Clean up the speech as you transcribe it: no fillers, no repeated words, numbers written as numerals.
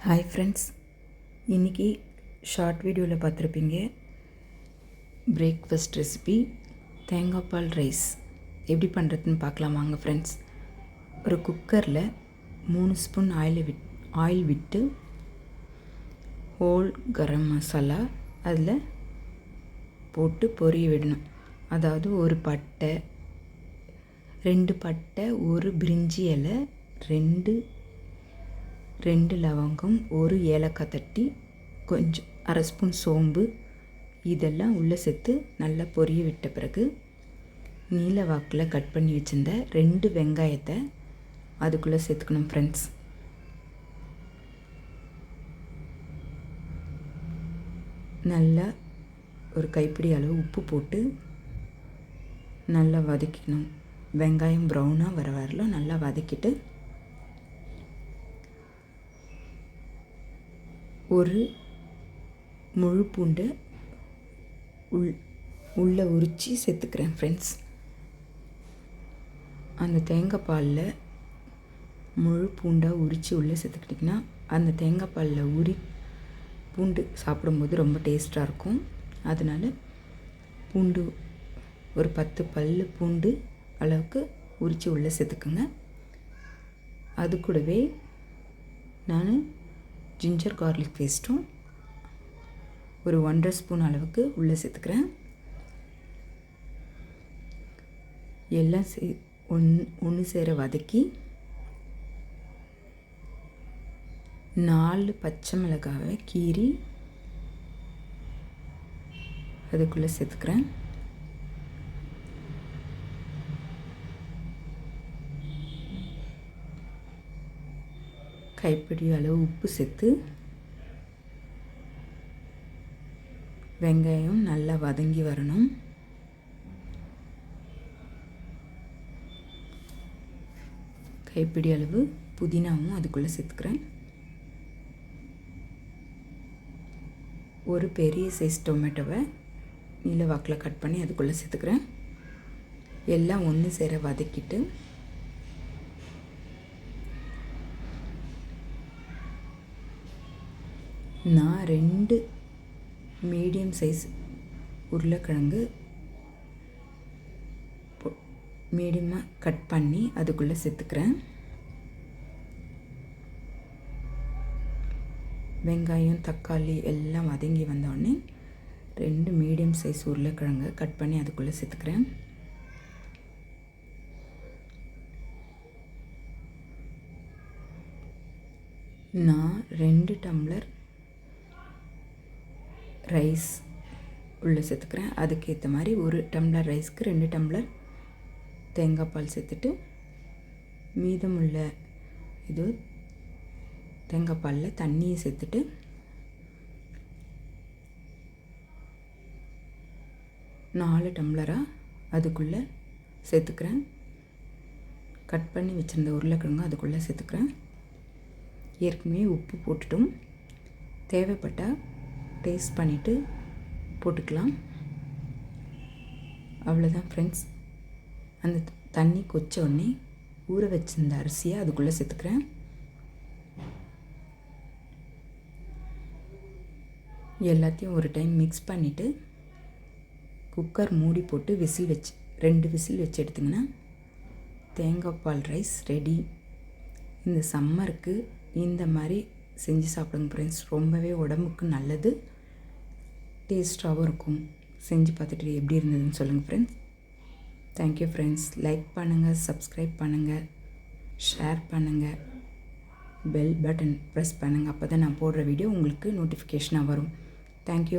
Hi friends, இன்றைக்கி short வீடியோவில் பார்த்துருப்பீங்க. பிரேக்ஃபாஸ்ட் ரெசிபி தேங்காய் பால் ரைஸ் எப்படி பண்ணுறதுன்னு பார்க்கலாம் வாங்க ஃப்ரெண்ட்ஸ். ஒரு குக்கரில் 3 ஸ்பூன் ஆயில் விட்டு ஹோல் கரம் மசாலா அதில் போட்டு பொரிய விடணும். அதாவது ஒரு பட்டை, 2 பட்டை, ஒரு பிரிஞ்சி இலை, 2 லவங்கம், ஒரு ஏலக்காய் தட்டி, கொஞ்சம் அரை ஸ்பூன் சோம்பு, இதெல்லாம் உள்ளே சேர்த்து நல்லா பொரிய விட்ட பிறகு நீல வாக்கில் கட் பண்ணி வச்சுருந்த 2 வெங்காயத்தை அதுக்குள்ளே சேர்த்துக்கணும் ஃப்ரெண்ட்ஸ். நல்லா ஒரு கைப்பிடி அளவு உப்பு போட்டு நல்லா வதக்கிக்கணும். வெங்காயம் ப்ரௌனாக வர வரலாம் நல்லா வதக்கிட்டு ஒரு முழு பூண்டை உள்ளே உரித்து சேர்த்துக்கிறேன் ஃப்ரெண்ட்ஸ். அந்த தேங்காய் பாலில் முழு பூண்டாக உரித்து உள்ளே சேர்த்துக்கிட்டிங்கன்னா அந்த தேங்காய் பாலில் பூண்டு சாப்பிடும்போது ரொம்ப டேஸ்ட்டாக இருக்கும். அதனால் பூண்டு ஒரு 10 பல் பூண்டு அளவுக்கு உரித்து உள்ளே சேர்த்துக்குங்க. அது கூடவே நான் ஜிஞ்சர் கார்லிக் பேஸ்ட்டும் ஒரு 1.5 ஸ்பூன் அளவுக்கு உள்ளே சேர்த்துக்கிறேன். எல்லாம் ஒன்று சேர வதக்கி 4 பச்சை மிளகாவை கீறி அதுக்குள்ளே சேர்த்துக்கிறேன். கைப்பிடி அளவு உப்பு சேர்த்து வெங்காயம் நல்லா வதங்கி வரணும். கைப்பிடி அளவு புதினாவும் அதுக்குள்ளே சேர்த்துக்கிறேன். ஒரு பெரிய சைஸ் டொமேட்டோவை நீல வாக்கில் கட் பண்ணி அதுக்குள்ளே சேர்த்துக்கிறேன். எல்லாம் ஒன்று சேர வதக்கிட்டு நான் 2 மீடியம் சைஸ் உருளைக்கிழங்கு மீடியமாக கட் பண்ணி அதுக்குள்ளே சேர்த்துக்கிறேன். வெங்காயம் தக்காளி எல்லாம் வதங்கி வந்தோடனே 2 மீடியம் சைஸ் உருளைக்கிழங்கு கட் பண்ணி அதுக்குள்ளே சேர்த்துக்கிறேன். நான் 2 டம்ளர் ரைஸ் உள்ளே சேர்த்துக்கிறேன். அதுக்கேற்ற மாதிரி 1 டம்ளர் ரைஸ்க்கு 2 டம்ளர் தேங்காய் பால் சேர்த்துட்டு மீதமுள்ள தேங்காய் பாலில் தண்ணியை சேர்த்துட்டு நாலு டம்ளராக அதுக்குள்ளே சேர்த்துக்கிறேன். கட் பண்ணி வச்சுருந்த உருளைக்கிழங்கு அதுக்குள்ளே சேர்த்துக்கிறேன். ஏற்கனவே உப்பு போட்டுட்டும் தேவைப்பட்டால் டேஸ்ட் பண்ணிவிட்டு போட்டுக்கலாம். அவ்வளோதான் ஃப்ரெண்ட்ஸ். அந்த தண்ணி கொச்ச உடனே ஊற வச்சிருந்த அரிசியை அதுக்குள்ளே சேர்த்துக்கிறேன். எல்லாத்தையும் ஒரு டைம் மிக்ஸ் பண்ணிவிட்டு குக்கர் மூடி போட்டு 2 விசில் வச்சு எடுத்திங்கன்னா தேங்காய் பால் ரைஸ் ரெடி. இந்த சம்மருக்கு இந்த மாதிரி செஞ்சு சாப்பிடுங்க ஃப்ரெண்ட்ஸ். ரொம்பவே உடம்புக்கு நல்லது, டேஸ்ட்டாகவும் இருக்கும். செஞ்சு பார்த்துட்டு எப்படி இருந்ததுன்னு சொல்லுங்கள் ஃப்ரெண்ட்ஸ். Thank you friends. லைக் பண்ணுங்கள், சப்ஸ்கிரைப் பண்ணுங்கள், ஷேர் பண்ணுங்கள், பெல் பட்டன் ப்ரெஸ் பண்ணுங்கள். அப்போ தான் நான் போடுற வீடியோ உங்களுக்கு நோட்டிஃபிகேஷனாக வரும். தேங்க்யூ.